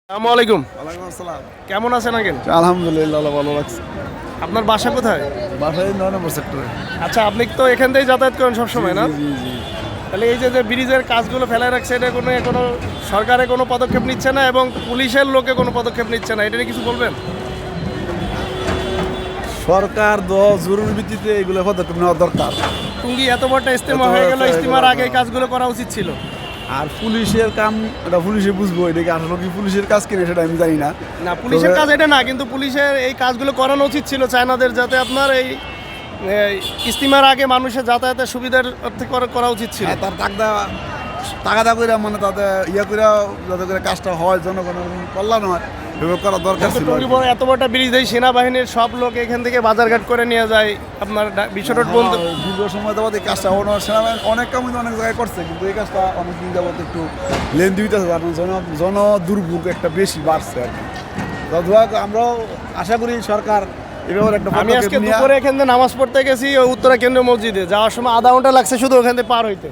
আসসালামু আলাইকুম। ওয়ালাইকুম আসসালাম। কেমন আছেন আঙ্কেল? আলহামদুলিল্লাহ ভালো লাগছে। আপনার বাসা কোথায়? বাসায় ৯ নম্বর সেক্টরে। আচ্ছা, আপনি তো এখান থেকেই যাতায়াত করেন সবসময় না? জি জি। তাহলে এই যে ব্রিজের কাজগুলো ফেলায় রাখছে, এটা কোনো সরকারে কোনো পদক্ষেপ নিচ্ছে না এবং পুলিশের লোকে কোনো পদক্ষেপ নিচ্ছে না, এটা নিয়ে কিছু বলবেন? সরকার জরুরি ভিত্তিতে এগুলো পদক্ষেপ নেওয়া দরকার। টুঙ্গি এত বড়টা ইজতেমা এত হয়ে বড় গেল, একটা ইজতেমার হয়ে আগে গেল। এই কাজগুলো করা উচিত ছিল। আর পুলিশের কাম এটা পুলিশে বুঝবো, এটাকে আসলে কি পুলিশের কাজ কিনা সেটা আমি জানি না। না, পুলিশের তবে- কাজ এটা না, কিন্তু পুলিশের এই কাজগুলো করানো উচিত ছিল চায়নাদের, যাতে আপনার এই ইজতেমার আগে মানুষের যাতায়াতের সুবিধার অর্থে করা উচিত ছিল। তার তাগাদা করে মানে তাতে করে যাতে করে কাজটা হয়, জনগণের কল্যাণ হয়, এভাবে করা দরকার ছিল। টুঙ্গি বড় এত বড়টা ব্রিজ, এই সেনাবাহিনীর সব লোক এখান থেকে বাজারঘাট করে নিয়ে যায়, আপনার বিশ্বরোড বন্ধ। দীর্ঘ সময় যাবত এই কাজটা সেনাবাহিনী অনেক কামই অনেক জায়গায় করছে, কিন্তু এই কাজটা অনেকদিন যাবত একটু লেন্দি হইতেছে, কারণ জন দুর্ভোগ একটা বেশি বাড়ছে আর কি। তো আমরাও আশা করি সরকার এভাবে একটা আমি পদক্ষেপ আজকে নিয়ে- দুপুরে এখান থেকে নামাজ পড়তে গেছি ওই উত্তরা কেন্দ্রীয় মসজিদে, যাওয়ার সময় আধা ঘন্টা লাগছে শুধু ওখান থেকে পার হইতে।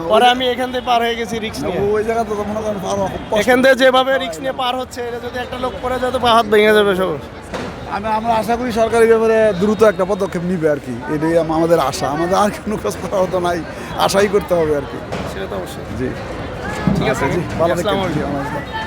পরে আমি এখান থেকে পার হয়ে গেছি রিক্স নিয়ে। ওই জায়গা তো মনে করেন আরো কষ্ট। এখান থেকে যেভাবে রিক্স নিয়ে পার হচ্ছে, এটা যদি একটা লোক পরে যায় তো পা হাত ভেঙে যাবে সব। আমরা আশা করি সরকার এই ব্যাপারে দ্রুত একটা পদক্ষেপ নিবে আর কি, এটাই আমাদের আশা। আমাদের আর কোনো কাজ করা হতো নাই, আশাই করতে হবে আর কি। সেটা তো অবশ্যই। জি ঠিক আছে, জি, ভালো আসসালামু থাকবেন। আলাইকুম। জি, আমার আসসালাম।